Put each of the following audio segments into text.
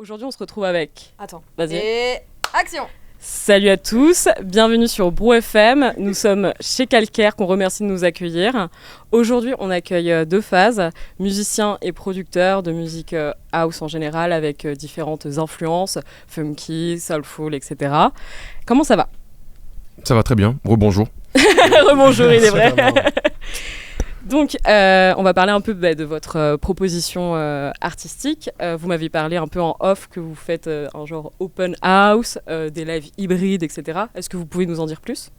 Aujourd'hui, on se retrouve avec... Attends. Vas-y. Et action. Salut à tous, bienvenue sur Brew FM. Nous sommes chez Calcaire, qu'on remercie de nous accueillir. Aujourd'hui, on accueille deux phases, musiciens et producteurs de musique house en général, avec différentes influences, funky, soulful, etc. Comment ça va ? Ça va très bien, rebonjour. Rebonjour, il est vrai. Donc, on va parler un peu de votre proposition artistique. Vous m'avez parlé un peu en off que vous faites un genre open house, des lives hybrides, etc. Est-ce que vous pouvez nous en dire plus ?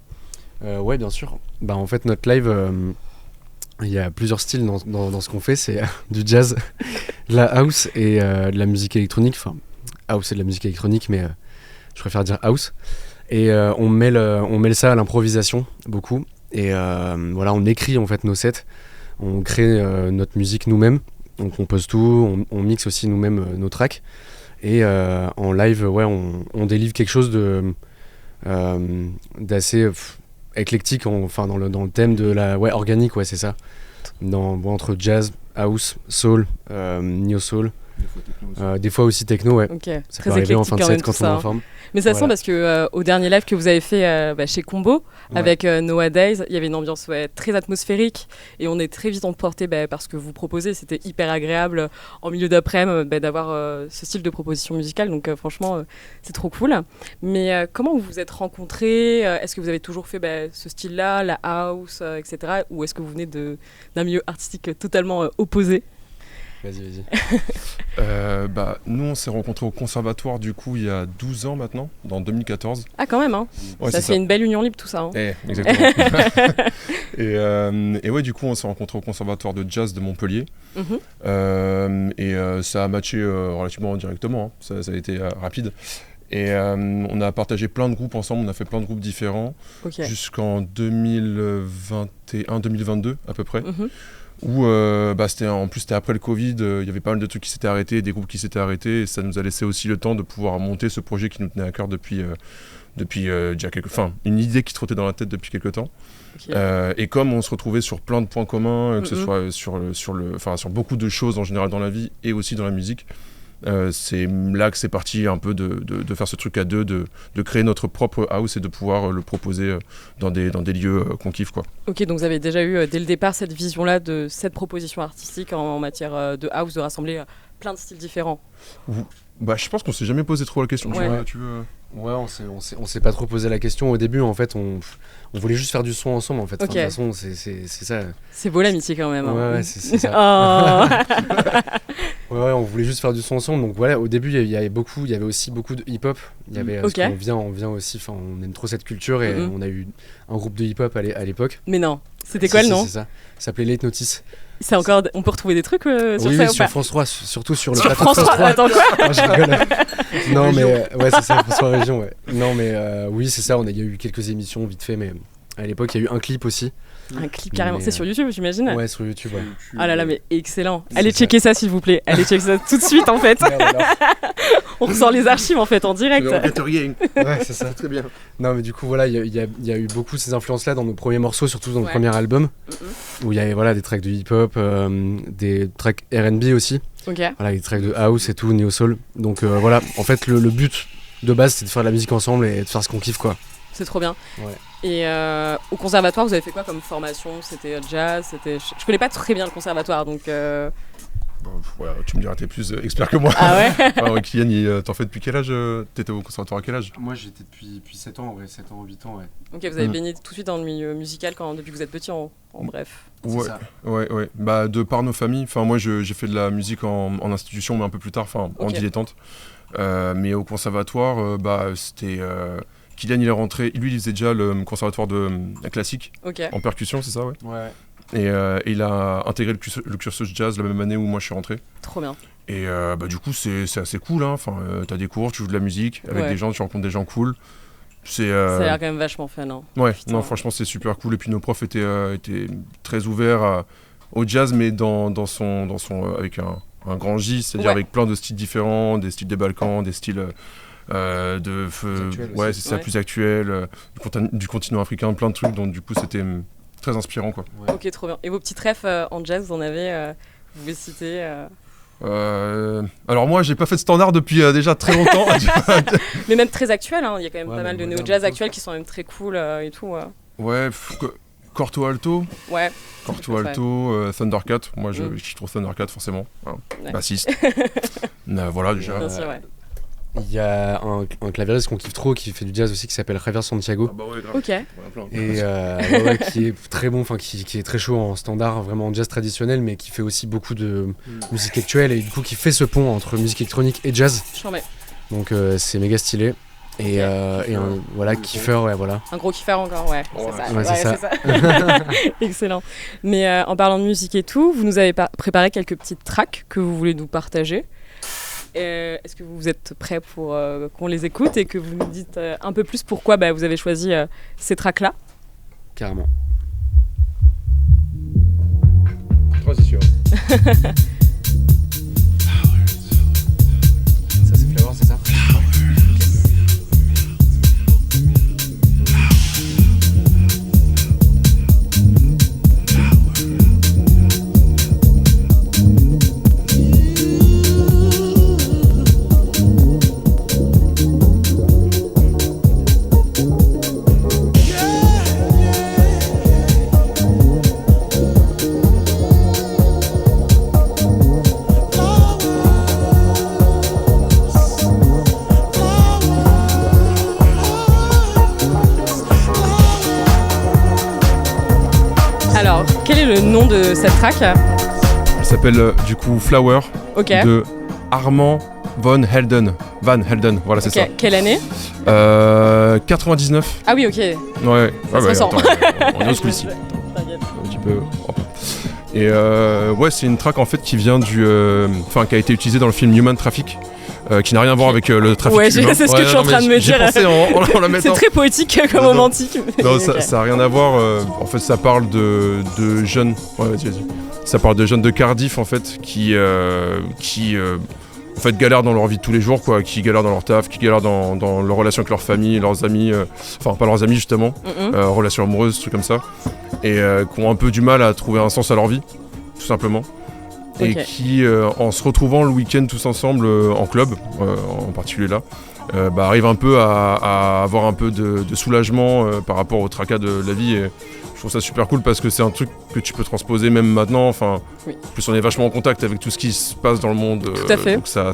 Ouais, bien sûr. En fait, notre live, il y a plusieurs styles dans ce qu'on fait. C'est du jazz, de la house et de la musique électronique. Enfin, house c'est de la musique électronique, mais je préfère dire house. Et on mêle ça à l'improvisation, beaucoup. Et voilà, on écrit en fait nos sets, on crée notre musique nous-mêmes, on compose tout, on mixe aussi nous-mêmes nos tracks. Et en live, ouais, on délivre quelque chose d'assez éclectique, enfin dans le thème de la organique, ouais, c'est ça. Entre jazz, house, soul, neo soul. Des fois aussi techno, ouais. Okay. Ça Très peut arriver en fin de set quand on est en forme. Mais ça sent parce que au dernier live que vous avez fait chez Combo, avec Nowadays, il y avait une ambiance très atmosphérique et on est très vite emporté par ce que vous proposez. C'était hyper agréable en milieu d'après-midi d'avoir ce style de proposition musicale. Donc franchement, c'est trop cool. Mais comment vous vous êtes rencontrés ? Est-ce que vous avez toujours fait ce style-là, la house, etc. Ou est-ce que vous venez d'un milieu artistique totalement opposé ? Vas-y. Nous, on s'est rencontrés au conservatoire, du coup, il y a 12 ans maintenant, en 2014. Ah, quand même, hein. Ouais, ça fait une belle union libre, tout ça. Hein. Exactement. et ouais, du coup, on s'est rencontrés au conservatoire de jazz de Montpellier. Ça a matché relativement directement, hein. Ça a été rapide. Et on a partagé plein de groupes ensemble, on a fait plein de groupes différents, jusqu'en 2021-2022 à peu près. Où c'était après le Covid, il y avait pas mal de trucs qui s'étaient arrêtés, des groupes qui s'étaient arrêtés, et ça nous a laissé aussi le temps de pouvoir monter ce projet qui nous tenait à cœur depuis déjà une idée qui trottait dans la tête depuis quelques temps. Et comme on se retrouvait sur plein de points communs, que ce soit sur beaucoup de choses en général dans la vie et aussi dans la musique, c'est là que c'est parti un peu de faire ce truc à deux, de créer notre propre house et de pouvoir le proposer dans des lieux qu'on kiffe, quoi. Ok, donc vous avez déjà eu dès le départ cette vision-là de cette proposition artistique en matière de house, de rassembler plein de styles différents. Je pense qu'on s'est jamais posé trop la question. Ouais. Tu veux... Ouais, on s'est pas trop posé la question au début. En fait, on voulait juste faire du son ensemble. En fait, de toute façon, c'est ça. C'est beau l'amitié quand même. Hein. Ouais, c'est ça. Oh. ouais, on voulait juste faire du son ensemble. Donc voilà, au début, il y avait aussi beaucoup de hip-hop. Il y avait, parce qu'on vient aussi. Enfin, on aime trop cette culture et on a eu un groupe de hip-hop à l'époque. Mais non, c'était quoi le nom ? C'est ça. Ça s'appelait Late Notice. C'est encore, on peut retrouver des trucs sur ça ou pas ? Sur France 3, surtout sur le plateau de France 3. Attends quoi ? Je rigole. Non mais ouais, c'est ça, France 3 Région, ouais. Non mais oui, c'est ça, il y a eu quelques émissions vite fait, mais à l'époque, il y a eu un clip aussi. Un clip carrément, c'est sur YouTube, j'imagine ? Ouais, sur YouTube, ouais. Ah là là, mais excellent. Allez checker ça s'il vous plaît. Allez checker ça tout de suite en fait. On ressort les archives en fait en direct. Ouais, c'est ça. Très bien. Non mais du coup voilà, il y a eu beaucoup de ces influences-là dans nos premiers morceaux, surtout dans le premier album, où il y avait des tracks de hip-hop, des tracks R&B aussi. Voilà, des tracks de house et tout, neo soul. Donc voilà, en fait le but de base c'est de faire de la musique ensemble et de faire ce qu'on kiffe, quoi. C'est trop bien. Ouais. Et au conservatoire, vous avez fait quoi comme formation ? C'était jazz, Je connais pas très bien le conservatoire, donc... tu me diras, t'es plus expert que moi. Ah ouais. Kylian, t'en fais depuis quel âge ? T'étais au conservatoire à quel âge ? Moi j'étais depuis 7 ans, 7 ans, 8 ans, ouais. Ok, vous avez baigné tout de suite dans le milieu musical depuis que vous êtes petit, en bref. Ouais, ça. Ouais. De par nos familles, moi j'ai fait de la musique en institution, mais un peu plus tard, en dilettante. Mais au conservatoire, c'était... Kylian, il est rentré, lui il faisait déjà le conservatoire de classique, en percussion, c'est ça, ouais. Ouais. Et il a intégré le cursus jazz la même année où moi je suis rentré. Trop bien. Et du coup c'est assez cool, hein. T'as des cours, tu joues de la musique avec des gens, tu rencontres des gens cool. Ça a l'air quand même vachement fun, hein. Ouais, non, franchement c'est super cool. Et puis nos profs étaient très ouverts au jazz, mais dans son avec un grand J, c'est-à-dire avec plein de styles différents, des styles des Balkans, des styles c'est ça, plus actuel, du continent africain, plein de trucs, donc du coup c'était très inspirant, quoi. Ok, trop bien. Et vos petits refs en jazz, vous en avez, vous pouvez citer Alors moi, j'ai pas fait de standard depuis déjà très longtemps. Mais même très actuel, hein. Il y a quand même pas mal de moderne, néo-jazz actuels qui sont même très cool et tout. Ouais, Corto Alto. Ouais. Corto Alto, Thundercat. Moi, je trouve Thundercat forcément. Hein. Ouais. Bassiste. Voilà déjà. Bien sûr, ouais. Il y a un clavieriste qu'on kiffe trop qui fait du jazz aussi qui s'appelle Javier Santiago. Ah bah ouais, grave. Ok. Et qui est très bon, enfin qui est très chaud en standard, vraiment en jazz traditionnel, mais qui fait aussi beaucoup de musique actuelle et du coup qui fait ce pont entre musique électronique et jazz. Donc c'est méga stylé. Et voilà, kiffeur, ouais, voilà. Un gros kiffeur encore, ouais. C'est ça. Excellent. Mais en parlant de musique et tout, vous nous avez préparé quelques petites tracks que vous voulez nous partager. Est-ce que vous êtes prêts pour qu'on les écoute et que vous nous dites un peu plus pourquoi vous avez choisi ces tracks-là ? Carrément. Transition. Ça c'est Flower, c'est ça ? Alors, quel est le nom de cette track ? Elle s'appelle du coup Flower de Armand Van Helden. Voilà, c'est ça. Quelle année ? 99. Ah oui, ok. Ouais, attends, on est au school ici. Un petit peu. Et ouais, c'est une track en fait qui vient qui a été utilisée dans le film Human Traffic. Qui n'a rien à voir avec le trafic humain. Ouais, c'est ce que je suis en train de me dire. En la mettant. C'est très poétique comme romantique. Non, ça n'a rien à voir. En fait, ça parle de jeunes. Ouais, vas-y. Ça parle de jeunes de Cardiff en fait qui en fait galèrent dans leur vie de tous les jours, quoi, qui galèrent dans leur taf, qui galèrent dans leur relation avec leur famille, leurs amis, enfin pas leurs amis justement, relations amoureuses, trucs comme ça, et qui ont un peu du mal à trouver un sens à leur vie, tout simplement. Et qui, en se retrouvant le week-end tous ensemble en club, en particulier là, arrivent un peu à avoir un peu de soulagement par rapport au tracas de la vie. Et je trouve ça super cool parce que c'est un truc que tu peux transposer même maintenant. Enfin, en plus on est vachement en contact avec tout ce qui se passe dans le monde. Tout à fait. Donc ça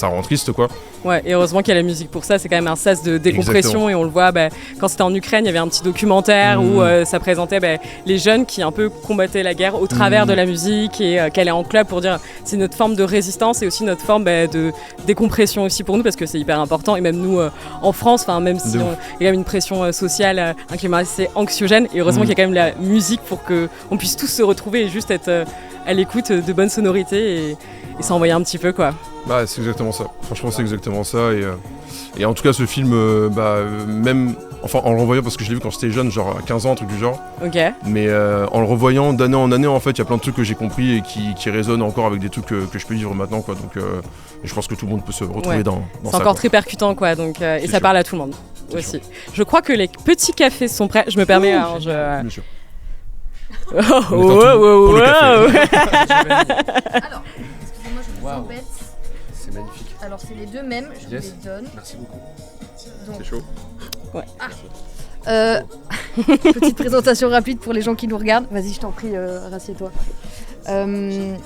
rend triste, quoi. Ouais, et heureusement qu'il y a la musique pour ça, c'est quand même un sas de décompression. Exactement. Et on le voit quand c'était en Ukraine, il y avait un petit documentaire où ça présentait les jeunes qui un peu combattaient la guerre au travers de la musique et qui allaient en club pour dire c'est notre forme de résistance et aussi notre forme de décompression aussi pour nous parce que c'est hyper important. Et même nous en France, même si il y a quand même une pression sociale, un climat assez anxiogène, et heureusement qu'il y a quand même la musique pour qu'on puisse tous se retrouver et juste être à l'écoute de bonnes sonorités et s'envoyer un petit peu, quoi. Bah, c'est exactement ça. Franchement, c'est exactement ça. Et en tout cas, ce film, même en le revoyant, parce que je l'ai vu quand j'étais jeune, genre à 15 ans, un truc du genre. Ok. Mais en le revoyant d'année en année, en fait, il y a plein de trucs que j'ai compris et qui résonnent encore avec des trucs que je peux vivre maintenant, quoi. Donc, et je pense que tout le monde peut se retrouver dans ça. C'est encore très percutant, quoi. Donc, et ça parle à tout le monde aussi. Sûr. Je crois que les petits cafés sont prêts. Je me permets. Bien sûr. Wow. Alors, excusez-moi, je vous embête. C'est magnifique. Alors, c'est les deux mêmes, je vous les donne. Merci beaucoup. C'est chaud. Ouais. Petite présentation rapide pour les gens qui nous regardent. Vas-y, je t'en prie, rassieds-toi. Je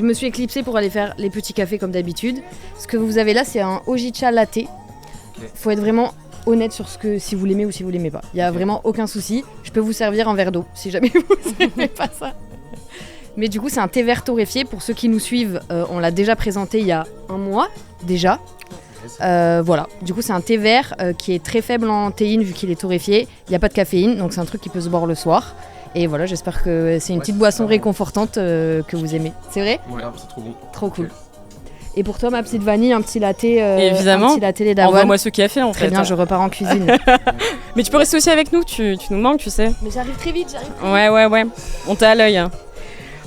me suis éclipsée pour aller faire les petits cafés comme d'habitude. Ce que vous avez là, c'est un Hojicha latte. Faut être vraiment honnête sur si vous l'aimez ou si vous l'aimez pas. Il y a vraiment aucun souci. Je peux vous servir un verre d'eau si jamais vous n'aimez pas ça. Mais du coup, c'est un thé vert torréfié. Pour ceux qui nous suivent, on l'a déjà présenté il y a un mois déjà. Voilà. Du coup, c'est un thé vert qui est très faible en théine vu qu'il est torréfié. Il n'y a pas de caféine, donc c'est un truc qui peut se boire le soir. Et voilà, j'espère que c'est une petite boisson réconfortante que vous aimez. C'est vrai ? Ouais, c'est trop bon. Trop cool. Et pour toi, ma petite vanille, un petit latte, évidemment, un petit latte lait d'avoine. Envoie-moi ce café en fait. Très bien, je repars en cuisine. Mais tu peux rester aussi avec nous, tu nous manques, tu sais. Mais j'arrive très vite, Ouais. On t'a à l'œil.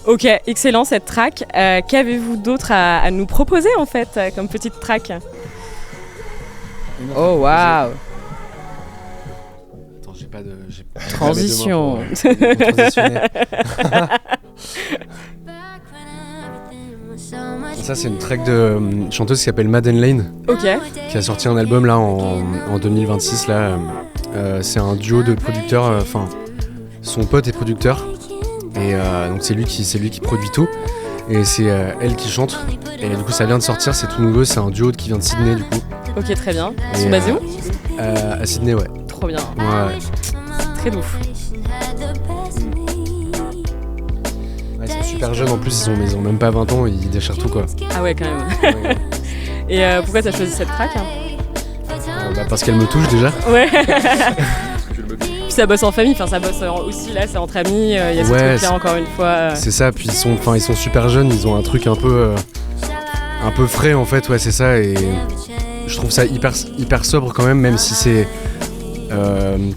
Ok, excellent cette track. Qu'avez-vous d'autre à nous proposer en fait, comme petite track ? Oh waouh! Attends, j'ai pas de. Transition. Ça, c'est une track de chanteuse qui s'appelle Madden Lane, Ok. qui a sorti un album là en 2026. Là, c'est un duo de producteurs. Enfin, son pote est producteur, et donc c'est lui qui produit tout. Et c'est elle qui chante. Et du coup, ça vient de sortir, c'est tout nouveau. C'est un duo qui vient de Sydney, du coup. Ok, très bien. Ils Et, sont basés où À Sydney, ouais. Trop bien. Ouais. Très ouf. Ouais, ils sont super jeunes en plus, ils ont même pas 20 ans, ils déchirent tout quoi. Ah ouais, quand même. Ouais. Et pourquoi t'as choisi cette track Parce qu'elle me touche déjà. Ouais. Puis ça bosse en famille, enfin ça bosse aussi là, c'est entre amis, il y a ce Ouais, truc-là c'est- encore une fois. C'est ça, puis ils sont super jeunes, ils ont un truc un peu frais en fait, ouais c'est ça, et je trouve ça hyper sobre quand même si c'est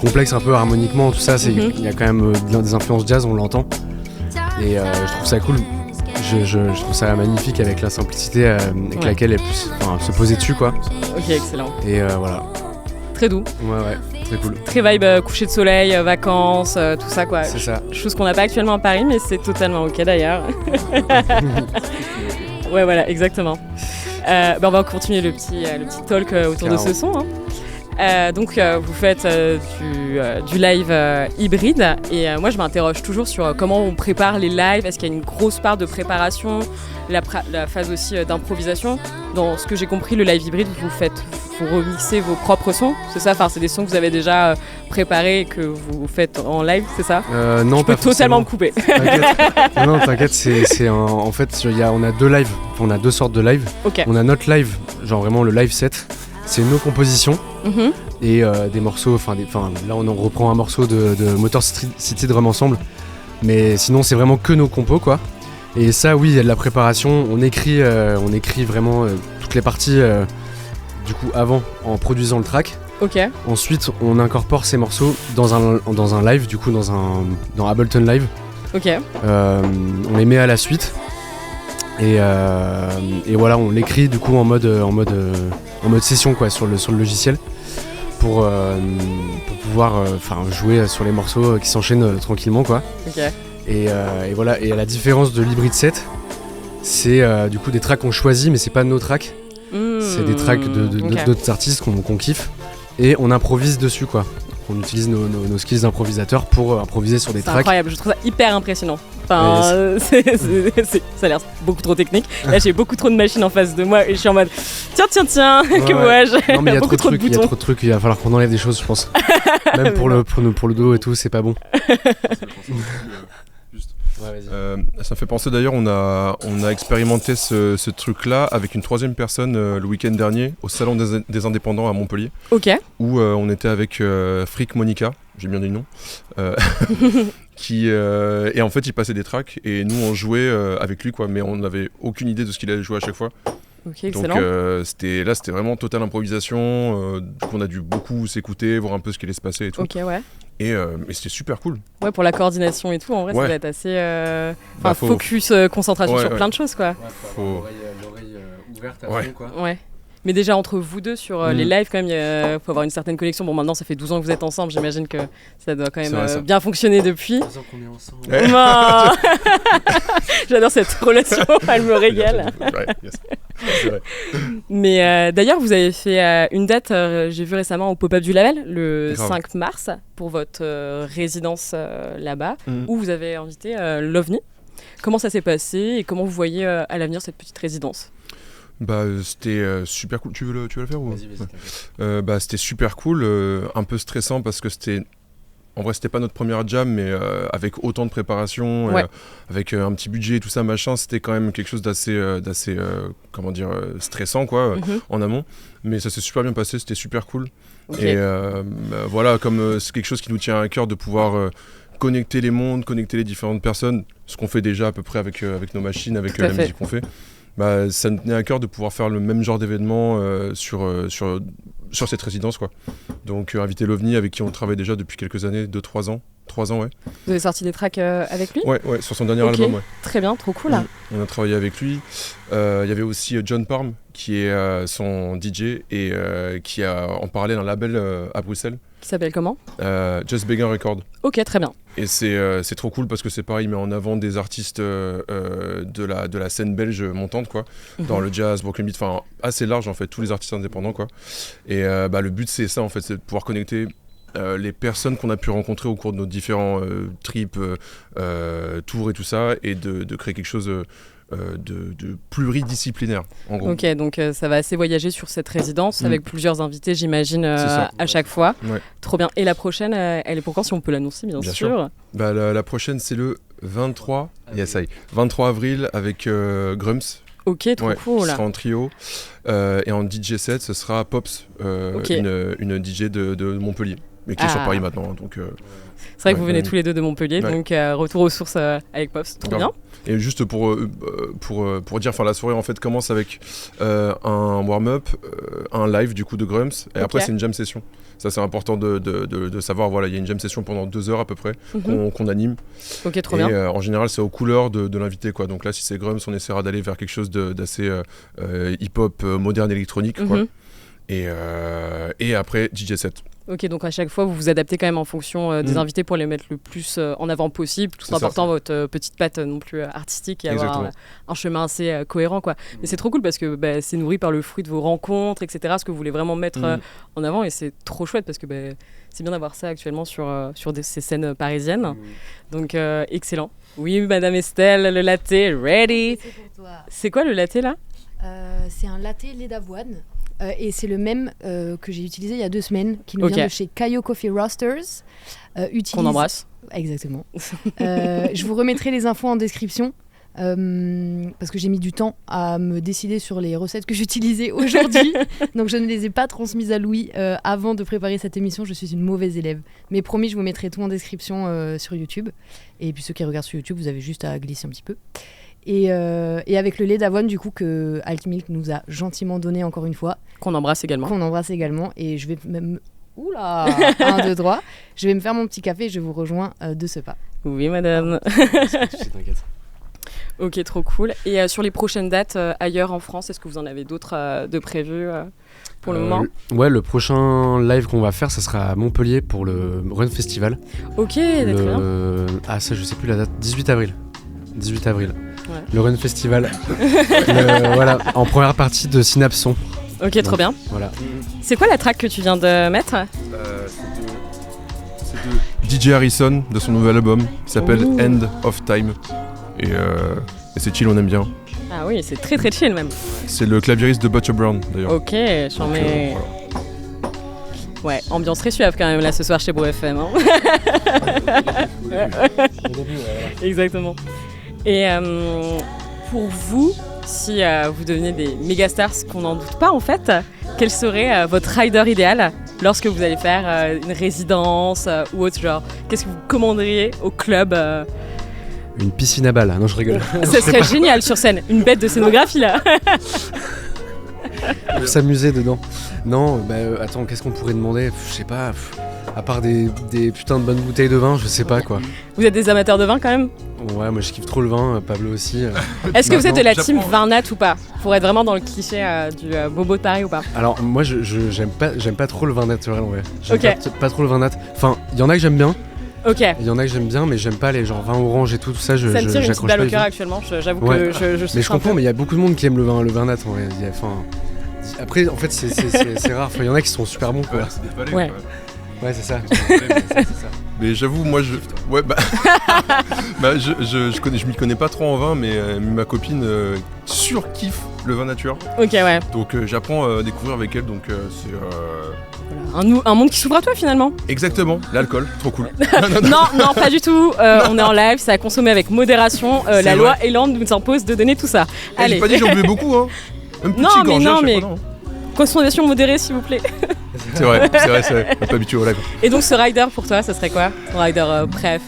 complexe un peu harmoniquement, tout ça, il y a quand même des influences jazz, on l'entend, et je trouve ça cool. Je trouve ça magnifique avec la simplicité avec Ouais. laquelle elle peut se poser dessus quoi. Ok, excellent. Et voilà. Très doux, Ouais, très cool. très vibe coucher de soleil, vacances, tout ça quoi. C'est ça. Chose qu'on n'a pas actuellement à Paris, mais c'est totalement ok d'ailleurs. Ouais, voilà, exactement. On va continuer le petit talk autour de ce son. Donc vous faites du live hybride et moi je m'interroge toujours sur comment on prépare les lives. Est-ce qu'il y a une grosse part de préparation, la phase aussi d'improvisation? Dans ce que j'ai compris, le live hybride, vous remixez vos propres sons, c'est ça? Enfin, c'est des sons que vous avez déjà préparés et que vous faites en live, c'est ça? Non, Je peux pas totalement me forcément. couper. T'inquiète. Non, t'inquiète, en fait, on a deux lives, on a deux sortes de live. Ok. On a notre live, genre vraiment le live set, c'est nos compositions Mhm. et des morceaux, là on en reprend un morceau de Motor City Drum Ensemble, mais sinon c'est vraiment que nos compos quoi. Et ça, oui, il y a de la préparation, on écrit vraiment toutes les parties du coup avant en produisant le track. Ok. Ensuite, on incorpore ces morceaux dans un live, du coup dans Ableton Live. Ok. On les met à la suite et voilà, on l'écrit du coup en mode session quoi sur le logiciel pour pouvoir jouer sur les morceaux qui s'enchaînent tranquillement quoi. Ok. Et voilà, et à la différence de l'hybrid set, c'est du coup des tracks qu'on choisit mais c'est pas nos tracks, c'est des tracks Ok. d'autres artistes qu'on kiffe et on improvise dessus quoi. On utilise nos skills d'improvisateur pour improviser sur des C'est tracks. incroyable, je trouve ça hyper impressionnant. Enfin, ça a l'air beaucoup trop technique. Là, j'ai beaucoup trop de machines en face de moi et je suis en mode tiens, que Ouais. vois-je? Non mais il y a Beaucoup trop de trucs, boutons. il va falloir qu'on enlève des choses je pense. Même pour le dos et tout, c'est pas bon. Ouais, vas-y. Ça me fait penser d'ailleurs, on a expérimenté ce truc-là avec une troisième personne le week-end dernier au Salon des Indépendants à Montpellier, Ok. où on était avec Frick Monica, j'ai bien dit le nom, et en fait il passait des tracks et nous on jouait avec lui quoi, mais on n'avait aucune idée de ce qu'il allait jouer à chaque fois. Ok, Donc excellent. c'était vraiment totale improvisation, du coup on a dû beaucoup s'écouter, voir un peu ce qui allait se passer et tout, Ok, ouais. et c'était super cool. Ouais, pour la coordination et tout, en vrai, ça Ouais. doit être assez. Faut- Focus, concentration Ouais, sur ouais. plein de choses, quoi. Faut- L'oreille ouverte Ouais. fond, quoi. Ouais. Mais déjà, entre vous deux, sur les lives, quand même, il faut avoir une certaine connexion. Bon, maintenant, ça fait 12 ans que vous êtes ensemble, j'imagine que ça doit quand C'est même vrai, ça. bien fonctionner depuis. qu'on est ensemble. Ouais. J'adore cette relation, elle me régale. Ouais, yes. C'est vrai. Mais d'ailleurs, vous avez fait une date, j'ai vu récemment au Pop-Up du Label, le Grave. 5 mars, pour votre résidence là-bas, Mhm. où vous avez invité l'OVNI. Comment ça s'est passé et comment vous voyez à l'avenir cette petite résidence? Bah c'était super cool. Tu veux le faire ou? Vas-y, Ouais. t'inquiète. Bah c'était super cool, un peu stressant parce que en vrai c'était pas notre première jam, mais avec autant de préparation, Ouais. avec un petit budget et tout ça machin, c'était quand même quelque chose d'assez comment dire, stressant quoi, Mhm. en amont. Mais ça s'est super bien passé, c'était super cool. Ok. Et bah, voilà, comme c'est quelque chose qui nous tient à cœur de pouvoir connecter les mondes, connecter les différentes personnes, ce qu'on fait déjà à peu près avec nos machines, avec Tout à la fait. musique qu'on fait. Bah, ça me tenait à cœur de pouvoir faire le même genre d'événement sur cette résidence quoi. Donc invité l'OVNI avec qui on travaille déjà depuis quelques années, 2-3 ans. 3 ans, ouais. Vous avez sorti des tracks avec lui? Ouais, sur son dernier album, ouais. Très bien, trop cool. On a travaillé avec lui. Il y avait aussi John Parm, qui est son DJ et qui a en parallèle un label à Bruxelles. Qui s'appelle comment? Just Begin Record. Ok, très bien. Et c'est trop cool parce que c'est pareil, il met en avant des artistes de la scène belge montante, quoi. Dans le jazz, Brooklyn Beat, enfin assez large en fait, tous les artistes indépendants, quoi. Et le but c'est ça en fait, c'est de pouvoir connecter les personnes qu'on a pu rencontrer au cours de nos différents trips, tours et tout ça, et de créer quelque chose de pluridisciplinaire, en gros. Ok, donc ça va assez voyager sur cette résidence avec plusieurs invités, j'imagine, à chaque fois. Ouais. Trop bien. Et la prochaine, elle est pour quand, si on peut l'annoncer, bien sûr. La prochaine, c'est le 23 avril avec Grumps. Ok, trop cool. Qui sera en trio. Et en DJ set, ce sera Pops, une DJ de Montpellier, mais qui est sur Paris maintenant. Donc, c'est vrai que vous venez tous les deux de Montpellier, donc retour aux sources avec Pops. Trop bien. Et juste pour dire, la soirée en fait commence avec un warm-up, un live du coup de Grumps, et après c'est une jam session. Ça c'est important de savoir, voilà, il y a une jam session pendant 2 heures à peu près qu'on anime. Ok, trop bien. En général c'est aux couleurs de l'invité, quoi. Donc là si c'est Grumps, on essaiera d'aller vers quelque chose d'assez hip-hop moderne électronique, quoi. Et après DJ set. Ok, donc à chaque fois, vous vous adaptez quand même en fonction des invités pour les mettre le plus en avant possible, tout en apportant votre petite patte non plus artistique et avoir un chemin assez cohérent, quoi. Mais c'est trop cool parce que c'est nourri par le fruit de vos rencontres, etc., ce que vous voulez vraiment mettre en avant, et c'est trop chouette parce que c'est bien d'avoir ça actuellement sur ces scènes parisiennes. Donc excellent. Oui, Madame Estelle, le latte, ready. C'est quoi le latte là? C'est un latte lait d'avoine. Et c'est le même que j'ai utilisé il y a 2 semaines, qui nous vient de chez Cayo Coffee Roasters. Qu'on embrasse. Exactement. Je vous remettrai les infos en description, parce que j'ai mis du temps à me décider sur les recettes que j'utilisais aujourd'hui. Donc je ne les ai pas transmises à Louis avant de préparer cette émission. Je suis une mauvaise élève. Mais promis, je vous mettrai tout en description sur YouTube. Et puis ceux qui regardent sur YouTube, vous avez juste à glisser un petit peu. Et avec le lait d'avoine du coup que Altmilk nous a gentiment donné encore une fois. Qu'on embrasse également. Et je vais même... Oula, 1, 2, 3. Je vais me faire mon petit café et je vous rejoins de ce pas. Oui, madame. T'inquiète. Ok, trop cool. Et sur les prochaines dates ailleurs en France, est-ce que vous en avez d'autres de prévus pour le moment? Ouais, le prochain live qu'on va faire, ça sera à Montpellier pour le Run Festival. Ok, d'accord. Ah, ça, je sais plus la date. 18 avril. Ouais. Le Run Festival. Voilà, en première partie de Synapson. Ok, trop bien. Voilà. C'est quoi la track que tu viens de mettre? C'est de DJ Harrison, de son nouvel album, qui s'appelle End of Time. Et c'est chill, on aime bien. Ah oui, c'est très très chill même. C'est le claviériste de Butcher Brown d'ailleurs. Ok, j'en mets... Ouais, ambiance très suave quand même là ce soir chez Beau FM. Hein. Exactement. Et pour vous, si vous devenez des méga stars, ce qu'on n'en doute pas en fait, quel serait votre rider idéal lorsque vous allez faire une résidence ou autre genre? Qu'est-ce que vous commanderiez au club? Une piscine à balles, non je rigole. Ça serait génial sur scène, une bête de scénographie là. Pour s'amuser dedans. Non, attends, qu'est-ce qu'on pourrait demander? Je sais pas, à part des putains de bonnes bouteilles de vin, je sais pas quoi. Vous êtes des amateurs de vin quand même? Ouais, moi je kiffe trop le vin, Pablo aussi. Est-ce que vous êtes de la team vin nat ou pas? Pour être vraiment dans le cliché du bobo de Paris ou pas? Alors moi j'aime pas trop le vin naturel en vrai. J'aime pas trop le vin nat. Enfin, il y en a que j'aime bien. Ok. Il y en a que j'aime bien, mais j'aime pas les genre vin orange et tout ça. Ça me tire une petite balle au cœur actuellement. J'avoue que je mais je comprends, mais il y a beaucoup de monde qui aime le vin nat en vrai. Après, en fait, c'est rare. Il y en a qui sont super bons quoi. C'est des palais, ouais. Ouais, c'est ça. Mais j'avoue, moi, je m'y connais pas trop en vin, mais ma copine surkiffe le vin nature. Ok, ouais. Donc j'apprends à découvrir avec elle, donc c'est... Voilà. Un monde qui s'ouvre à toi finalement. Exactement, l'alcool, trop cool. non, pas du tout. On est en live, c'est à consommer avec modération. La loi Elan nous impose de donner tout ça. Allez. J'ai pas dit que j'en buvais beaucoup, hein. Un petit non, mais consommation modérée s'il vous plaît. C'est vrai, on est pas habitué au lac. Et donc ce rider pour toi, ça serait quoi? Ton rider préf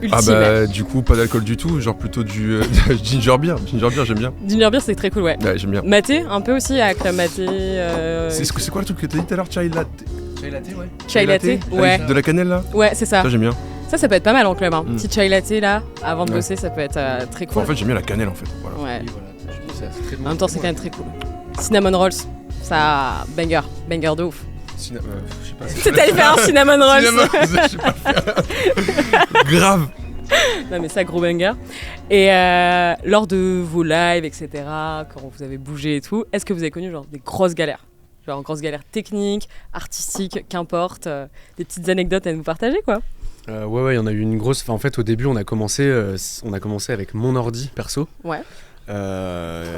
ultime? Ah bah du coup pas d'alcool du tout, genre plutôt du ginger beer. Ginger beer j'aime bien. Ginger beer c'est très cool, ouais. Ouais, j'aime bien. Maté un peu aussi avec la maté. C'est quoi le truc que t'as dit tout à l'heure, chai latte? Chai latte, ouais. Avec de la cannelle là. Ouais, c'est ça. Ça j'aime bien. Ça peut être pas mal en club. Petit chai latte là, avant de bosser, ça peut être très cool. En fait, j'aime bien la cannelle en fait. Voilà. Ouais. Oui, voilà. Je dis ça, c'est très bon. En même temps, c'est quand même très cool. Cinnamon rolls, ça banger de ouf. Je sais pas. C'est allé faire un cinnamon rolls. Je sais pas faire. Grave. Non mais ça, gros banger. Et lors de vos lives, etc., quand vous avez bougé et tout, est-ce que vous avez connu genre des grosses galères? Genre grosses galères techniques, artistiques, qu'importe, des petites anecdotes à nous partager quoi? Ouais, il y en a eu une grosse. Enfin, en fait, au début, on a commencé avec mon ordi perso. Ouais.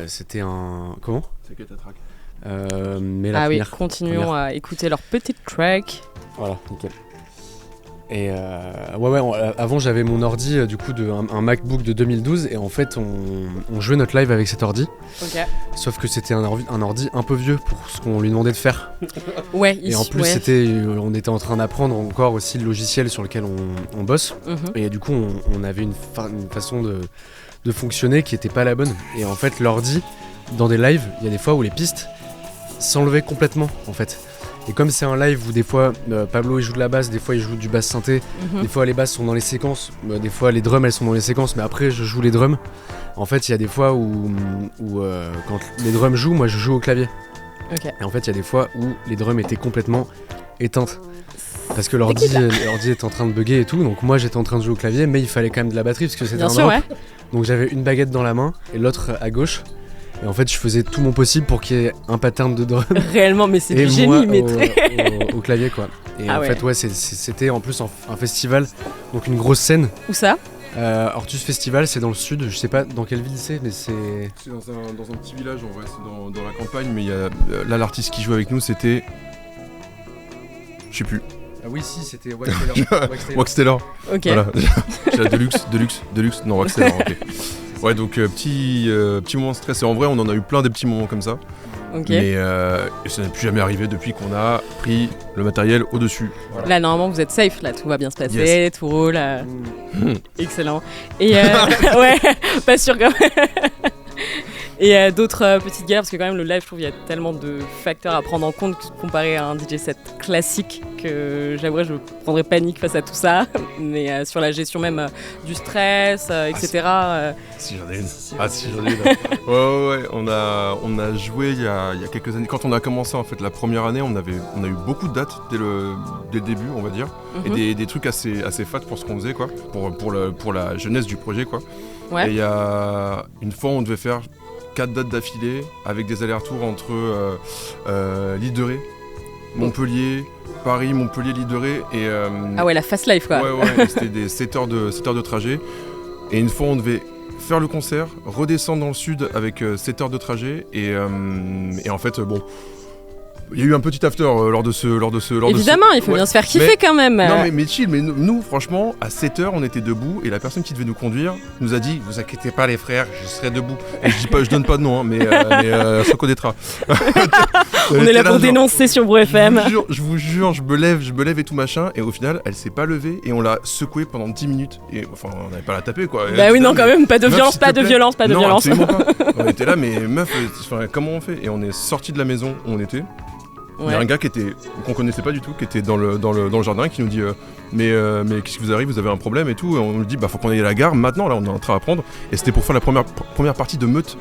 C'était un. Comment? C'est que ta track. Mais la première. Continuons à écouter leur petite track. Voilà, nickel. Et avant j'avais mon ordi du coup un MacBook de 2012 et en fait on jouait notre live avec cet ordi. Ok. Sauf que c'était un ordi un peu vieux pour ce qu'on lui demandait de faire. Ouais. Et en plus on était en train d'apprendre encore aussi le logiciel sur lequel on bosse. Et du coup on avait une façon de fonctionner qui était pas la bonne. Et en fait l'ordi dans des lives, il y a des fois où les pistes s'enlevaient complètement en fait. Et comme c'est un live où des fois Pablo il joue de la basse, des fois il joue du basse synthé, des fois les basses sont dans les séquences, des fois les drums elles sont dans les séquences, mais après je joue les drums. En fait il y a des fois où quand les drums jouent, moi je joue au clavier. Okay. Et en fait il y a des fois où les drums étaient complètement éteintes. Parce que l'ordi était en train de bugger et tout, donc moi j'étais en train de jouer au clavier, mais il fallait quand même de la batterie parce que c'était un drop. Ouais. Donc j'avais une baguette dans la main et l'autre à gauche. Et en fait, je faisais tout mon possible pour qu'il y ait un pattern de drum. Réellement, mais c'est du génie, mais au clavier, quoi. Et en fait, ouais, c'était en plus un festival, donc une grosse scène. Où ça? Ortus Festival, c'est dans le sud, je sais pas dans quelle ville c'est, mais c'est... C'est dans un petit village, en vrai, c'est dans la campagne, mais là, l'artiste qui joue avec nous, c'était... Je sais plus. Ah oui, si, c'était Wax Taylor. Wax Taylor. Ok. Voilà, j'ai la Deluxe, non, Wax Taylor, ok. Ouais, donc petit moment de stress. Et en vrai, on en a eu plein des petits moments comme ça. Okay. Mais ça n'est plus jamais arrivé depuis qu'on a pris le matériel au-dessus. Voilà. Là, normalement, vous êtes safe. Là, tout va bien se passer, yes. Tout roule. Excellent. Et ouais, pas sûr quand même. Et d'autres petites galères, parce que quand même le live, je trouve qu'il y a tellement de facteurs à prendre en compte comparé à un DJ set classique que j'avouerais je prendrais panique face à tout ça. Mais sur la gestion même du stress, etc. Si j'en ai une. Si j'en ai une. Ouais. On a joué il y a quelques années. Quand on a commencé en fait la première année, on a eu beaucoup de dates dès le début, on va dire, et des trucs assez fat pour ce qu'on faisait quoi, pour la jeunesse du projet quoi. Ouais. Et il y a une fois on devait faire 4 dates d'affilée avec des allers-retours entre l'île de Ré, Montpellier, Paris, Montpellier, l'île de Ré et... Ah ouais, la fast life quoi. Ouais, c'était des 7 heures de trajet. Et une fois on devait faire le concert, redescendre dans le sud avec 7 heures de trajet et en fait bon... Il y a eu un petit after lors de ce... Évidemment, il faut bien se faire kiffer quand même. Non mais chill, mais nous franchement, à 7h on était debout et la personne qui devait nous conduire nous a dit « Vous inquiétez pas les frères, je serai debout ». Et je donne pas de nom, hein, mais se connaîtra. On est là pour dénoncer sur Bro FM. Je vous jure, je me lève et tout machin, et au final elle s'est pas levée et on l'a secouée pendant 10 minutes. Et enfin on n'avait pas à la taper quoi. Bah oui non quand même, pas de violence, pas de violence. Non absolument pas. On était là mais meuf, comment on fait? Et on est sorti de la maison où on était. Il y a un gars qu'on connaissait pas du tout, qui était dans le jardin, qui nous dit mais qu'est-ce qui vous arrive, vous avez un problème et tout. Et on lui dit faut qu'on aille à la gare maintenant, là on est en train à prendre. Et c'était pour faire la première partie de Meute.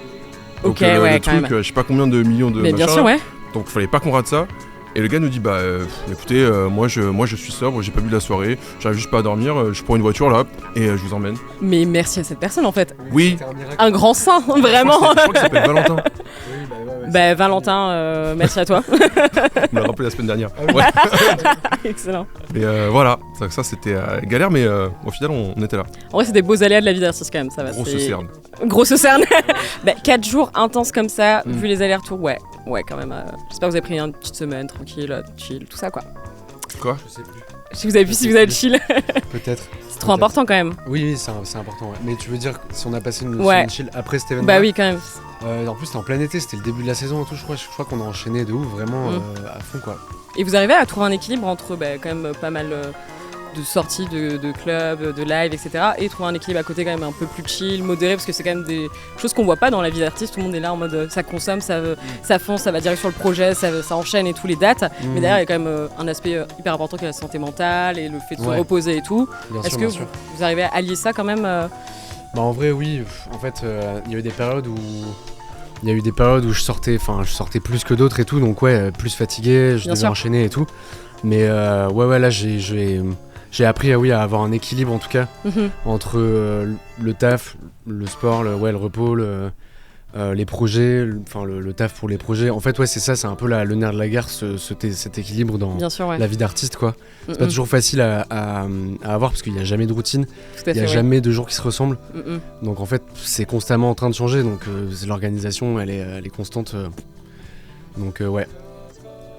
Donc le truc, je sais pas combien de millions de mais machin. Bien sûr, ouais. Donc fallait pas qu'on rate ça. Et le gars nous dit écoutez, moi je suis sobre, j'ai pas bu de la soirée, j'arrive juste pas à dormir, je prends une voiture là et je vous emmène. Mais merci à cette personne en fait. Oui. Un grand saint, vraiment. Je crois qu'il s'appelle Valentin. Valentin, merci à toi. On l'a rappelé la semaine dernière. Ouais. Excellent. Et voilà, ça c'était galère, mais au final on était là. En vrai, c'est des beaux aléas de la vie d'artiste quand même, ça va. Grosse cerne. 4 jours intenses comme ça, vu les allers-retours, ouais, quand même. J'espère que vous avez pris une petite semaine tranquille, chill, tout ça quoi. Quoi? Je sais plus. Si vous avez le chill. Peut-être. C'est trop important quand même. Oui, c'est important. Ouais. Mais tu veux dire si on a passé une chill après cet événement? Bah oui, quand même. En plus, c'était en plein été, c'était le début de la saison et tout. Je crois qu'on a enchaîné de ouf, vraiment à fond quoi. Et vous arrivez à trouver un équilibre entre quand même pas mal de sorties, de clubs, de live, etc. Et trouver un équilibre à côté quand même un peu plus chill, modéré, parce que c'est quand même des choses qu'on voit pas dans la vie d'artiste. Tout le monde est là en mode ça consomme, ça fonce, ça va direct sur le projet, ça enchaîne et tout les dates. Mais derrière il y a quand même un aspect hyper important qui est la santé mentale et le fait de se reposer et tout. Est-ce que vous arrivez à allier ça quand même Bah en vrai oui, en fait il y a eu des périodes où je sortais plus que d'autres et tout, donc ouais, plus fatigué, je devais enchaîner et tout. Mais ouais là j'ai appris à avoir un équilibre en tout cas entre le taf, le sport, le repos, les projets, le taf pour les projets. En fait ouais c'est ça, c'est un peu le nerf de la guerre, cet équilibre dans la vie d'artiste quoi. C'est pas toujours facile à avoir parce qu'il n'y a jamais de routine, il n'y a jamais de jours qui se ressemblent. Donc en fait c'est constamment en train de changer, donc l'organisation elle est constante. Donc ouais,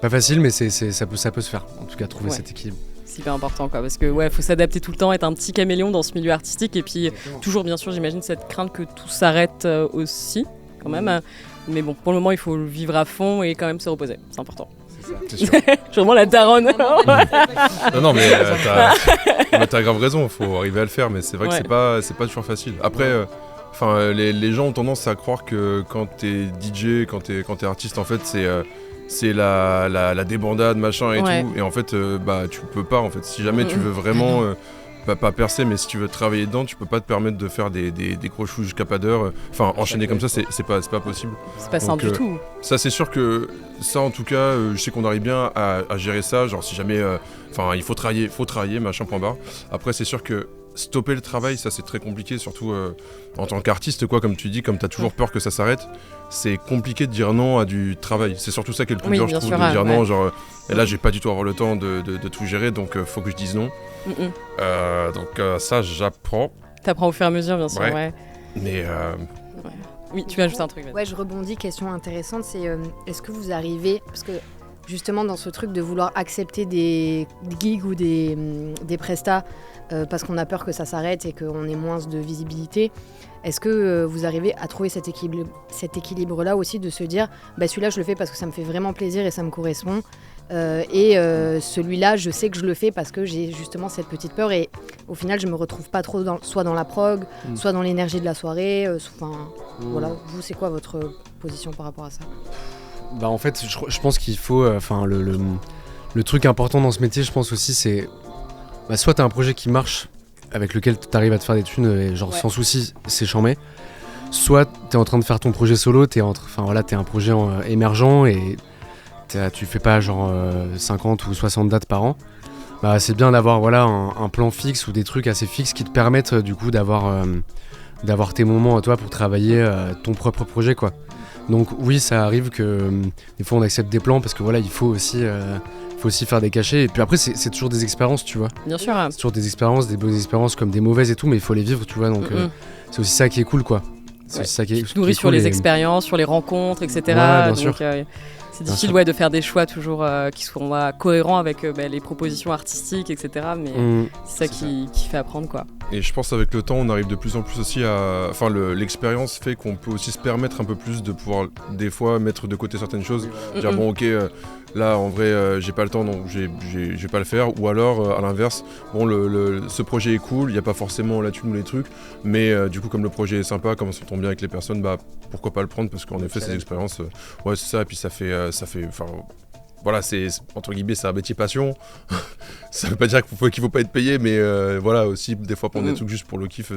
pas facile mais ça peut se faire, en tout cas trouver cet équilibre. C'est hyper important quoi, parce que faut s'adapter tout le temps, être un petit caméléon dans ce milieu artistique et puis toujours bien sûr j'imagine cette crainte que tout s'arrête aussi quand même. Mais bon, pour le moment il faut le vivre à fond et quand même se reposer, c'est important. C'est sûr. Je suis vraiment la daronne. non mais t'as grave raison, faut arriver à le faire, mais c'est vrai que c'est pas toujours facile. Après les gens ont tendance à croire que quand t'es DJ, quand t'es artiste en fait c'est la débandade machin et tout, et en fait tu peux pas en fait, si jamais tu veux vraiment pas percer, mais si tu veux travailler dedans, tu peux pas te permettre de faire des gros choux jusqu'à pas d'heure. Enchaîner comme ça, c'est pas possible. C'est pas simple du tout. Ça, c'est sûr que ça, en tout cas, je sais qu'on arrive bien à gérer ça. Genre, si jamais, il faut travailler, machin, point barre. Après, c'est sûr que stopper le travail, ça, c'est très compliqué, surtout en tant qu'artiste, quoi, comme tu dis, comme t'as toujours peur que ça s'arrête. C'est compliqué de dire non à du travail. C'est surtout ça qui est le plus dur, je trouve, de dire non. Genre, et là, j'ai pas du tout avoir le temps de tout gérer, donc faut que je dise non. Donc ça, j'apprends. T'apprends au fur et à mesure, bien sûr. Ouais. Mais oui, tu veux ajouter un truc. Ouais, je rebondis. Question intéressante, c'est est-ce que vous arrivez, parce que justement dans ce truc de vouloir accepter des gigs ou des prestats parce qu'on a peur que ça s'arrête et qu'on ait moins de visibilité. Est-ce que vous arrivez à trouver cet équilibre-là aussi, de se dire celui-là je le fais parce que ça me fait vraiment plaisir et ça me correspond, et celui-là je sais que je le fais parce que j'ai justement cette petite peur, et au final je me retrouve pas trop soit dans la prog, soit dans l'énergie de la soirée, voilà. Vous, c'est quoi votre position par rapport à ça? Bah en fait je pense qu'il faut le truc important dans ce métier, je pense aussi, c'est soit t'as un projet qui marche avec lequel t'arrives à te faire des thunes et sans souci, c'est chambé. Soit t'es en train de faire ton projet solo, t'es un projet émergent et tu fais pas 50 ou 60 dates par an. C'est bien d'avoir un plan fixe ou des trucs assez fixes qui te permettent du coup d'avoir tes moments à toi pour travailler ton propre projet quoi. Donc oui, ça arrive que des fois on accepte des plans parce que il faut aussi faire des cachets, et puis après c'est toujours des expériences, tu vois. Bien sûr. C'est toujours des expériences, des bonnes expériences comme des mauvaises et tout, mais il faut les vivre, tu vois, donc c'est aussi ça qui est cool quoi. C'est aussi ça qui est nourri sur les expériences, sur les rencontres, etc. Bien sûr. C'est difficile de faire des choix toujours qui soient cohérents avec les propositions artistiques, etc. Mais c'est ça qui fait apprendre quoi. Et je pense avec le temps, on arrive de plus en plus aussi à... l'expérience fait qu'on peut aussi se permettre un peu plus de pouvoir des fois mettre de côté certaines choses. Dire bon ok, là en vrai j'ai pas le temps, donc je vais pas le faire. Ou alors à l'inverse, bon ce projet est cool, il n'y a pas forcément la thune ou les trucs, mais du coup comme le projet est sympa, comme on s'entend bien avec les personnes, pourquoi pas le prendre, parce qu'en effet ces expériences, c'est ça, et puis ça fait voilà, c'est entre guillemets, c'est un métier passion. Ça veut pas dire qu'il faut pas être payé, mais aussi des fois prendre des trucs juste pour le kiff,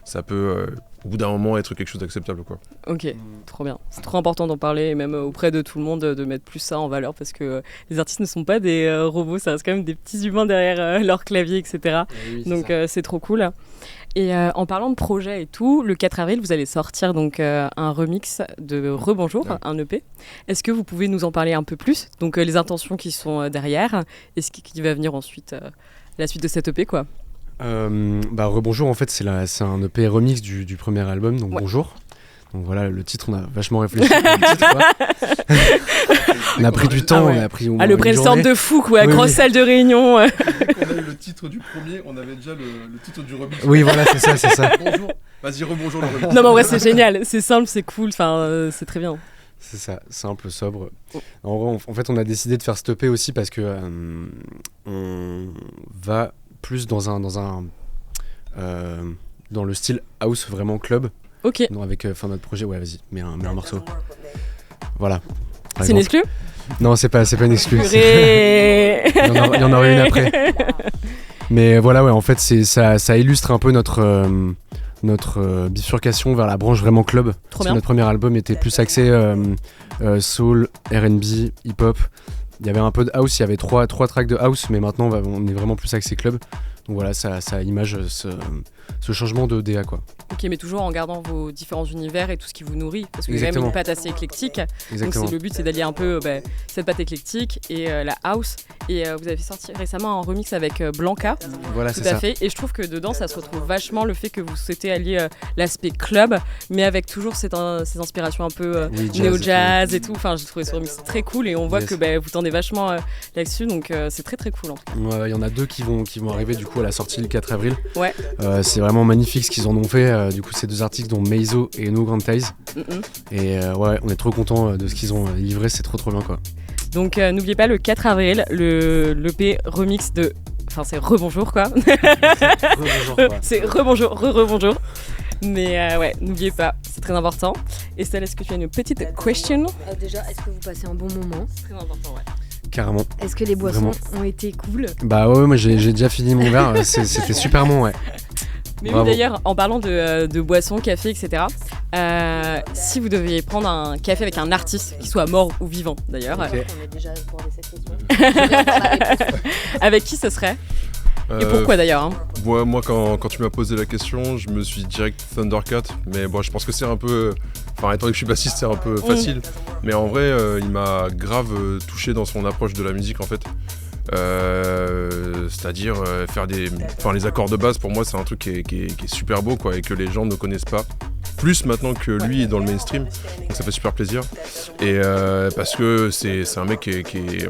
ça peut au bout d'un moment être quelque chose d'acceptable quoi. Ok, trop bien. C'est trop important d'en parler, et même auprès de tout le monde, de mettre plus ça en valeur, parce que les artistes ne sont pas des robots, ça reste quand même des petits humains derrière leur clavier, etc. Oui, donc c'est trop cool. Et en parlant de projet et tout, le 4 avril, vous allez sortir donc un remix de Rebonjour, un EP. Est-ce que vous pouvez nous en parler un peu plus? Donc les intentions qui sont derrière, et ce qui va venir ensuite, la suite de cet EP quoi. Rebonjour, en fait, c'est un EP remix du premier album, donc Bonjour. Donc voilà, le titre, on a vachement réfléchi pour le titre, quoi. On a pris du temps, on a pris au moins le brainstorm de fou, quoi, grosse salle de réunion. On a eu le titre du premier, on avait déjà le titre du remix. Oui, voilà, c'est ça. Bonjour, vas-y, rebonjour le remix. Non, mais en vrai, c'est génial, c'est simple, c'est cool, c'est très bien. C'est ça, simple, sobre. En fait, on a décidé de faire stopper aussi parce que on va plus dans le style house, vraiment club. Ok. Non, avec notre projet, ouais, vas-y, mets un morceau. Voilà. C'est une exclue ? Non, c'est pas une exclue. Purée. Il y en aura une après. Mais voilà, ouais, en fait, ça illustre un peu notre bifurcation vers la branche vraiment club. Trop bien. Notre premier album était plus axé soul, R&B, hip-hop. Il y avait un peu de house, il y avait trois tracks de house, mais maintenant on est vraiment plus axé club. Donc voilà, ça image ce changement de DA, quoi. Ok, mais toujours en gardant vos différents univers et tout ce qui vous nourrit, parce que vous avez Exactement. même une patte assez éclectique. Exactement. Donc le but c'est d'allier un peu cette patte éclectique et la house. Et vous avez sorti récemment un remix avec Blanca. Voilà, Tout c'est à ça. fait. Et je trouve que dedans ça se retrouve vachement le fait que vous souhaitez allier l'aspect club, mais avec toujours ces inspirations un peu Oui, jazz, néo-jazz et tout. Enfin, j'ai trouvé ce remix très cool et on voit Yes. que vous tendez vachement là-dessus, donc c'est très très cool en tout cas. Ouais, il y en a 2 qui vont arriver du coup à la sortie le 4 avril. Ouais. C'est vraiment magnifique ce qu'ils en ont fait. Du coup, ces 2 artistes dont Meizo et No Grand Ties. Et ouais, on est trop contents de ce qu'ils ont livré, c'est trop bien, quoi. Donc n'oubliez pas le 4 avril, l'EP remix de... Enfin c'est rebonjour quoi. C'est rebonjour, rebonjour. Mais ouais, n'oubliez pas, c'est très important. Estelle, est-ce que tu as une petite question ? Déjà, est-ce que vous passez un bon moment ? C'est très important, ouais. Carrément. Est-ce que les boissons Vraiment. ont été cool ? Bah ouais, moi j'ai déjà fini mon verre, c'était super bon, ouais. Mais Bravo. oui, d'ailleurs, en parlant de boissons, café, etc., si vous deviez prendre un café avec un artiste, qu'il soit mort ou vivant d'ailleurs, Ok. On est déjà abordé cette question. avec qui ce serait ? Et pourquoi d'ailleurs hein ? Ouais, moi, quand tu m'as posé la question, je me suis dit direct Thundercat. Mais bon, je pense que c'est un peu. Enfin, étant donné que je suis bassiste, c'est un peu facile. Mais en vrai, il m'a grave touché dans son approche de la musique en fait. C'est-à-dire faire les accords de base, pour moi, c'est un truc qui est super beau, quoi, et que les gens ne connaissent pas. Plus maintenant que lui est dans le mainstream, donc ça fait super plaisir. Et parce que c'est un mec qui est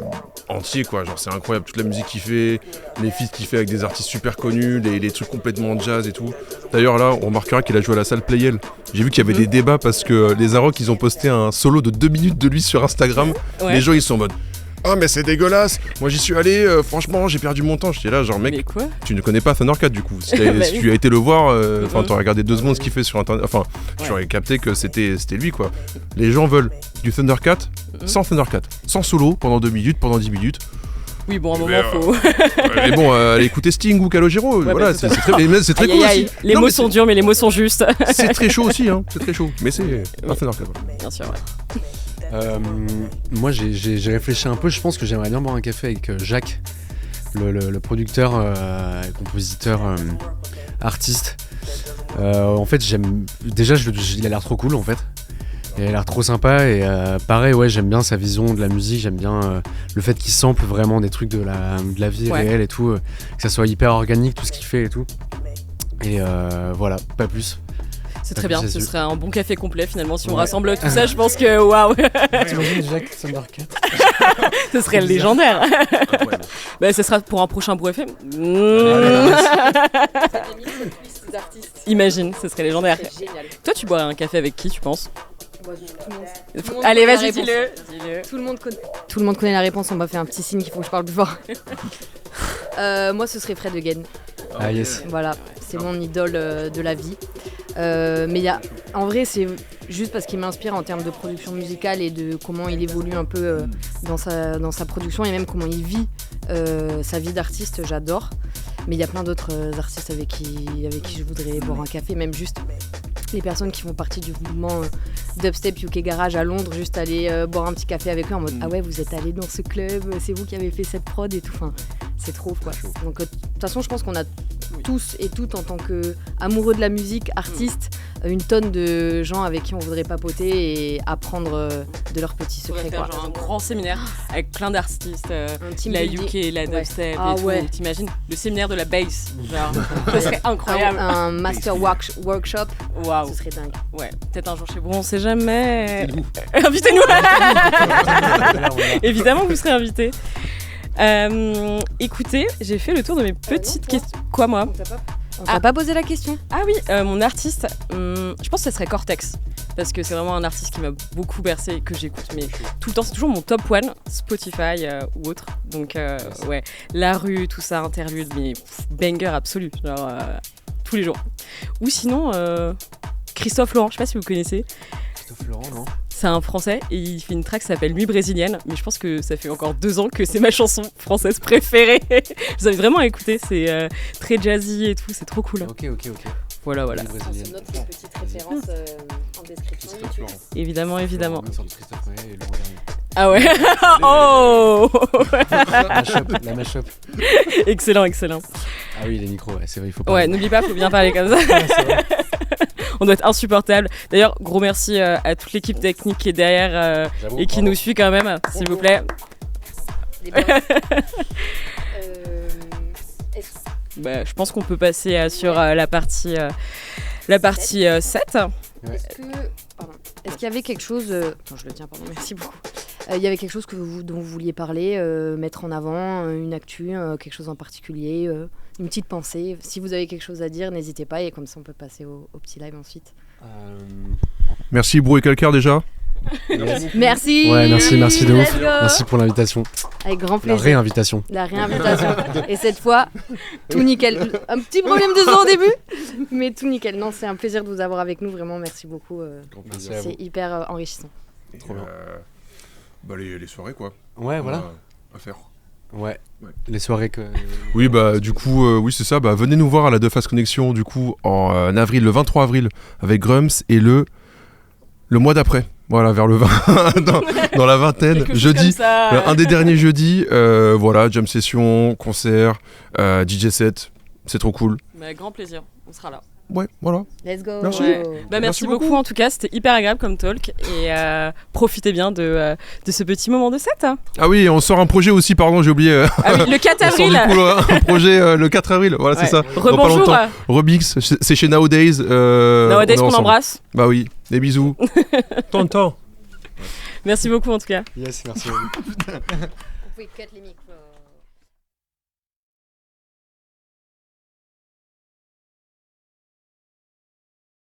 entier, quoi. Genre, c'est incroyable toute la musique qu'il fait, les feats qu'il fait avec des artistes super connus, les trucs complètement jazz et tout. D'ailleurs, là, on remarquera qu'il a joué à la salle Playel. J'ai vu qu'il y avait des débats parce que les Arocs, ils ont posté un solo de 2 minutes de lui sur Instagram. Ouais. Les gens, ils sont en mode. Ah mais c'est dégueulasse, moi j'y suis allé, franchement j'ai perdu mon temps. J'étais là genre mec, Mais quoi ? tu ne connais pas Thundercat du coup. Si, Bah si oui. tu as été le voir, t'aurais regardé 2 secondes ce qu'il fait sur internet, enfin tu Ouais. aurais capté que c'était lui quoi. Les gens veulent du Thundercat sans Thundercat, sans solo pendant 2 minutes, pendant 10 minutes. Oui, bon, à un moment, Mais, faut... Mais bon, allez écouter Sting ou Calogero, voilà, bah, c'est c'est très, mais c'est très Aïe, cool aïe, aïe. aussi. Les Non, mots mais sont durs, mais les mots sont justes. c'est très chaud aussi, hein, c'est très chaud. Mais c'est pas Thundercat. Voilà. Bien sûr, ouais. Moi j'ai réfléchi un peu, je pense que j'aimerais bien boire un café avec Jacques, le producteur, compositeur, artiste. En fait il a l'air trop cool en fait. Il a l'air trop sympa et pareil ouais, j'aime bien sa vision de la musique, j'aime bien le fait qu'il sample vraiment des trucs de la vie Ouais. réelle et tout, que ça soit hyper organique tout ce qu'il fait et tout. Et voilà, pas plus. C'est Pas très plus bien, ce là-dessus. serait un bon café complet finalement. Si on Ouais. rassemble tout ça, je pense que waouh, T'imagines Jacques Thundercat? ce serait légendaire. Incroyable. Bah, ce sera pour un prochain Beau FM. Imagine, ce serait légendaire. Génial. Toi, tu boirais un café avec qui, tu penses ? Tout le monde Allez, connaît la vas-y, réponse. dis-le. Tout le monde connaît la réponse, on m'a fait un petit signe qu'il faut que je parle plus fort. Moi, ce serait Fred Again. Ah yes. Voilà, c'est mon idole de la vie. Mais en vrai, c'est juste parce qu'il m'inspire en termes de production musicale et de comment il évolue un peu dans sa production et même comment il vit sa vie d'artiste, j'adore. Mais il y a plein d'autres artistes avec qui je voudrais boire un café, même juste les personnes qui font partie du mouvement Dubstep UK Garage à Londres, juste aller boire un petit café avec eux en mode ah ouais, vous êtes allés dans ce club, c'est vous qui avez fait cette prod et tout. Enfin, c'est trop quoi. Donc de toute façon, je pense qu'on a tous et toutes en tant que amoureux de la musique, artistes, une tonne de gens avec qui on voudrait papoter et apprendre de leurs petits On pourrait secrets faire quoi. genre un grand séminaire avec plein d'artistes, Un team la building. UK, la Ouais. dubstep Ah et tout. ouais. T'imagines le séminaire de la bass, genre, ça serait incroyable. Un master workshop, Waouh. ce serait dingue. Ouais, peut-être un jour chez vous, on sait jamais. Invitez-nous. Évidemment, vous serez invités. Écoutez, j'ai fait le tour de mes petites questions. Quoi, moi ? On t'a pas posé la question. Ah oui, mon artiste, je pense que ce serait Cortex. Parce que c'est vraiment un artiste qui m'a beaucoup bercé, que j'écoute mais tout le temps. C'est toujours mon top one, Spotify ou autre. Donc ouais, La Rue, tout ça, interlude, mais banger absolu, genre tous les jours. Ou sinon, Christophe Laurent, je sais pas si vous connaissez. Christophe Laurent, non? C'est un Français et il fait une track qui s'appelle Nuit brésilienne, mais je pense que ça fait encore 2 ans que c'est ma chanson française préférée. Vous avez vraiment écouté, c'est très jazzy et tout, c'est trop cool. Ok. Voilà. On se note une petite référence en description YouTube. Évidemment. Christophe Maé et Laurent Garnier. Ah ouais. Oh. La mashup. Excellent. Ah oui, les micros, ouais, c'est vrai, il faut pas. Ouais, n'oublie pas, faut bien parler comme ça. On doit être insupportable. D'ailleurs, gros merci à toute l'équipe technique qui est derrière et qui nous suit quand même, s'il vous plaît. Bah, je pense qu'on peut passer sur la partie 7. Ouais. Est-ce qu'il y avait quelque chose... Attends, je le tiens, pardon, merci beaucoup. Il y avait quelque chose dont vous vouliez parler, mettre en avant, une actu, quelque chose en particulier, une petite pensée. Si vous avez quelque chose à dire, n'hésitez pas et comme ça on peut passer au petit live ensuite. Merci Brou et Calcaire déjà. Merci. Ouais, merci de ouf. Let's go. Merci pour l'invitation. Avec grand plaisir. La réinvitation. Et cette fois, tout nickel. Un petit problème de son au début, mais tout nickel. Non, c'est un plaisir de vous avoir avec nous. Vraiment, merci beaucoup. C'est hyper enrichissant. Trop bien. Bah les soirées quoi. Ouais, voilà. À faire. Ouais. Les soirées que... Oui, bah du coup, oui c'est ça. Bah venez nous voir à la Deux Faces Connexion du coup en avril, le 23 avril avec Grumps et le mois d'après. Voilà, vers le 20, dans la vingtaine, jeudi, un des derniers jeudis, voilà, jam session, concert, DJ set, c'est trop cool. Bah, grand plaisir, on sera là. Ouais, voilà. Let's go. Merci. Ouais. Bah, merci beaucoup en tout cas, c'était hyper agréable comme talk et profitez bien de ce petit moment de set. Ah oui, on sort un projet aussi, pardon, j'ai oublié. Ah oui, le 4 On avril. sort du coup un projet le 4 avril, voilà, c'est ça. Rebonjour. Remix, c'est chez Nowadays. Nowadays qu'on embrasse. Bah oui, des bisous. Tonton. Merci beaucoup en tout cas. Yes, merci. Vous pouvez cut les micros.